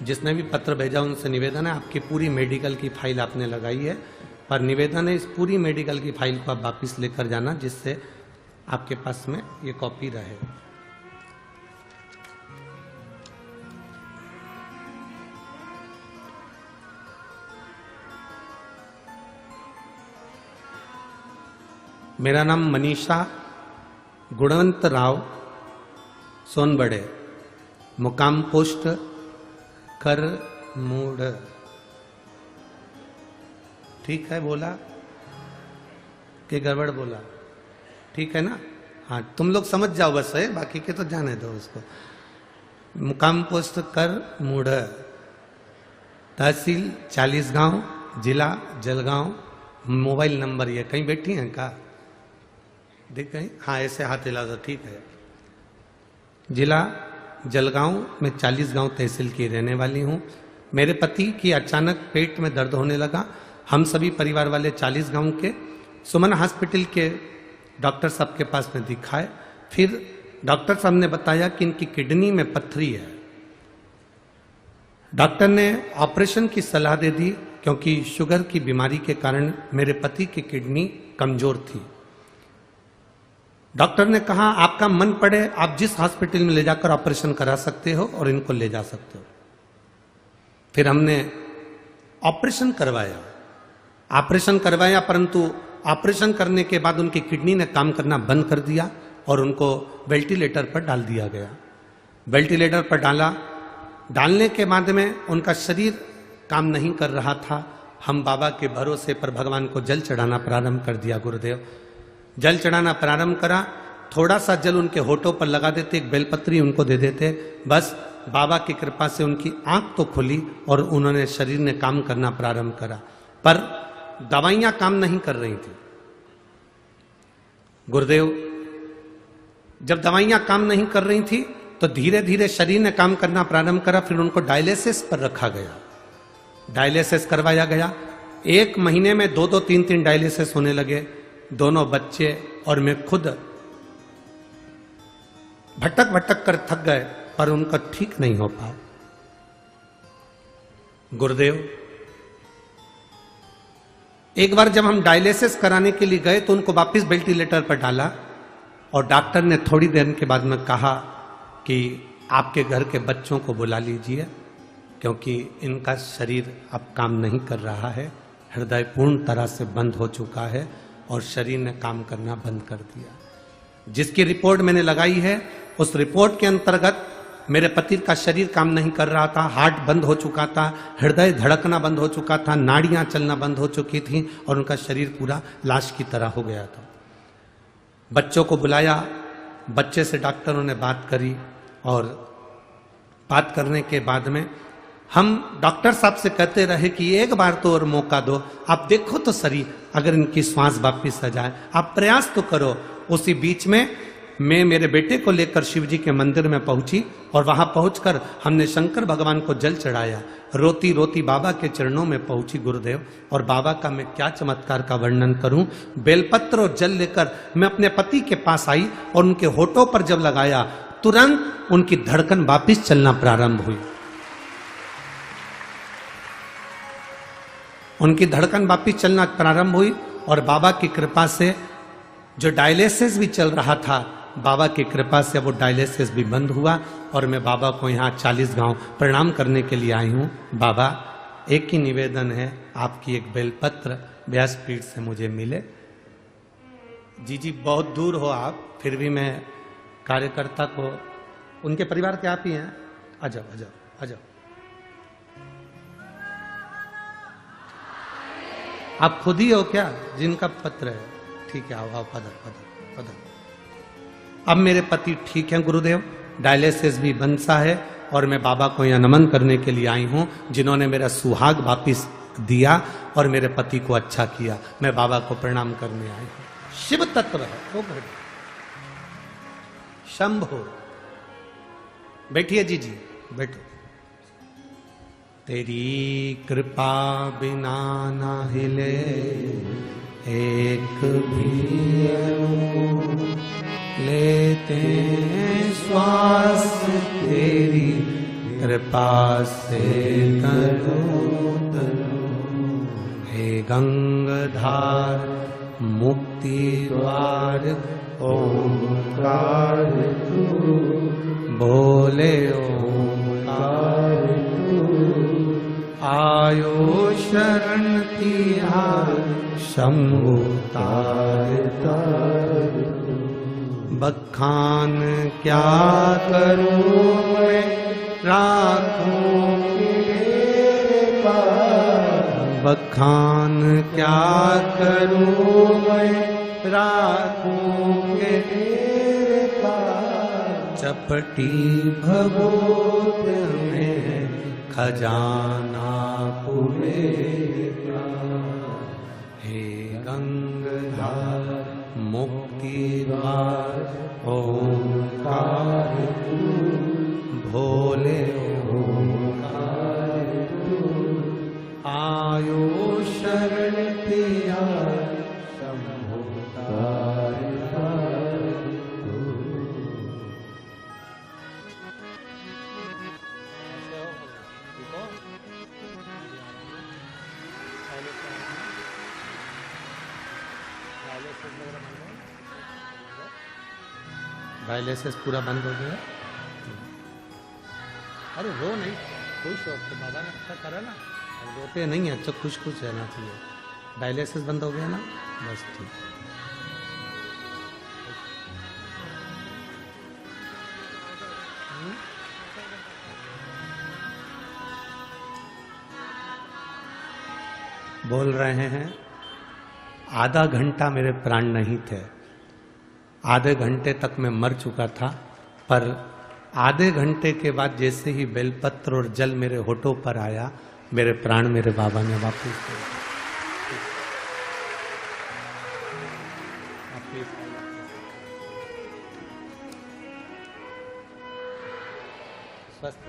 जिसने भी पत्र भेजा उनसे निवेदन है, आपकी पूरी मेडिकल की फाइल आपने लगाई है, पर निवेदन है इस पूरी मेडिकल की फाइल को आप वापिस लेकर जाना, जिससे आपके पास में ये कॉपी रहे। मेरा नाम मनीषा गुणवंत राव सोनबड़े, मुकाम पोस्ट कर मूड। ठीक है बोला कि गड़बड़ बोला? ठीक है ना? हाँ, तुम लोग समझ जाओ बस है, बाकी के तो जाने दो उसको। मुकाम पोस्ट कर मूड, तहसील 40 गांव, जिला जलगांव। मोबाइल नंबर ये कहीं बैठी हैं का? देख कहीं? हाँ, ऐसे हाथ हिला दो, ठीक है। जिला जलगांव में 40 गांव तहसील की रहने वाली हूँ। मेरे पति की अचानक पेट में दर्द होने लगा। हम सभी परिवार वाले 40 गांव के सुमन हॉस्पिटल के डॉक्टर साहब के पास में दिखाए। फिर डॉक्टर साहब ने बताया कि इनकी किडनी में पत्थरी है। डॉक्टर ने ऑपरेशन की सलाह दे दी, क्योंकि शुगर की बीमारी के कारण मेरे पति की किडनी कमजोर थी। डॉक्टर ने कहा आपका मन पड़े आप जिस हॉस्पिटल में ले जाकर ऑपरेशन करा सकते हो और इनको ले जा सकते हो। फिर हमने ऑपरेशन करवाया, परंतु ऑपरेशन करने के बाद उनकी किडनी ने काम करना बंद कर दिया और उनको वेंटिलेटर पर डाल दिया गया। वेंटिलेटर पर डालने के बाद में उनका शरीर काम नहीं कर रहा था। हम बाबा के भरोसे पर भगवान को जल चढ़ाना प्रारंभ कर दिया। गुरुदेव जल चढ़ाना प्रारंभ करा, थोड़ा सा जल उनके होठों पर लगा देते, एक बेलपत्री उनको दे देते, बस बाबा की कृपा से उनकी आंख तो खुली और उन्होंने शरीर ने काम करना प्रारंभ करा। पर दवाइयां काम नहीं कर रही थी। गुरुदेव जब दवाइयां काम नहीं कर रही थी तो धीरे धीरे शरीर ने काम करना प्रारंभ करा। फिर उनको डायलिसिस पर रखा गया, डायलिसिस करवाया गया। 1 महीने में 2-2, 3-3 डायलिसिस होने लगे। दोनों बच्चे और मैं खुद भटक कर थक गए, पर उनका ठीक नहीं हो पाया। गुरुदेव एक बार जब हम डायलिसिस कराने के लिए गए तो उनको वापस वेंटिलेटर पर डाला और डॉक्टर ने थोड़ी देर के बाद में कहा कि आपके घर के बच्चों को बुला लीजिए, क्योंकि इनका शरीर अब काम नहीं कर रहा है, हृदय पूर्ण तरह से बंद हो चुका है और शरीर ने काम करना बंद कर दिया। जिसकी रिपोर्ट मैंने लगाई है उस रिपोर्ट के अंतर्गत मेरे पति का शरीर काम नहीं कर रहा था, हार्ट बंद हो चुका था, हृदय धड़कना बंद हो चुका था, नाड़ियां चलना बंद हो चुकी थी और उनका शरीर पूरा लाश की तरह हो गया था। बच्चों को बुलाया, बच्चे से डॉक्टरों ने बात करी और बात करने के बाद में हम डॉक्टर साहब से कहते रहे कि एक बार तो और मौका दो, आप देखो तो सही अगर इनकी श्वास वापिस आ जाए, आप प्रयास तो करो। उसी बीच में मैं मेरे बेटे को लेकर शिव जी के मंदिर में पहुंची और वहां पहुंचकर हमने शंकर भगवान को जल चढ़ाया। रोती रोती बाबा के चरणों में पहुंची गुरुदेव, और बाबा का मैं क्या चमत्कार का वर्णन करूं। बेलपत्र और जल लेकर मैं अपने पति के पास आई और उनके होठों पर जब लगाया तुरंत उनकी धड़कन वापिस चलना प्रारंभ हुई। उनकी धड़कन वापिस चलना प्रारंभ हुई और बाबा की कृपा से जो डायलिसिस भी चल रहा था, बाबा की कृपा से वो डायलिसिस भी बंद हुआ और मैं बाबा को यहाँ 40 गांव प्रणाम करने के लिए आई हूँ। बाबा एक ही निवेदन है, आपकी एक बेलपत्र व्यासपीठ से मुझे मिले। जी बहुत दूर हो आप, फिर भी मैं कार्यकर्ता को, उनके परिवार के आप ही हैं, आ जाओ आ जाओ आ जाओ। आप खुद ही हो क्या जिनका पत्र है? ठीक है, आओ पदर। अब मेरे पति ठीक हैं गुरुदेव, डायलिसिस भी बंद सा है और मैं बाबा को यहाँ नमन करने के लिए आई हूँ, जिन्होंने मेरा सुहाग वापिस दिया और मेरे पति को अच्छा किया। मैं बाबा को प्रणाम करने आई हूँ। शिव तत्व है वो घर, शंभो। बैठिए जी बैठो। तेरी कृपा बिना ना हिले एक भी लेते श्वास तेरी कृपा से तरो तरो। हे गंगाधार मुक्ति द्वार ओंकार तू, बोले ओंकार तू। आयो शरण तिहार शंभु तार तार। बखान क्या करूं मैं राखूं तेरे पास। बखान क्या करूं मैं राखूं तेरे पास। चपटी भगोत में खजाना पुरेगा। हे गंगाधार मुक्ति द्वार ओंकार तू, भोले ओंकार तू। आयो शरण तिहार शंभु तार तार तू। डायलिसिस पूरा बंद हो गया। अरे रो नहीं, खुश हो तो बाबा ने अच्छा करा ना। रोते नहीं है, अच्छा खुश खुश रहना चाहिए। डायलिसिस बंद हो गया ना, बस ठीक। बोल रहे हैं आधा घंटा मेरे प्राण नहीं थे। आधे घंटे तक मैं मर चुका था, पर आधे घंटे के बाद जैसे ही बेलपत्र और जल मेरे होठों पर आया, मेरे प्राण मेरे बाबा ने वापस दिए। स्वस्थ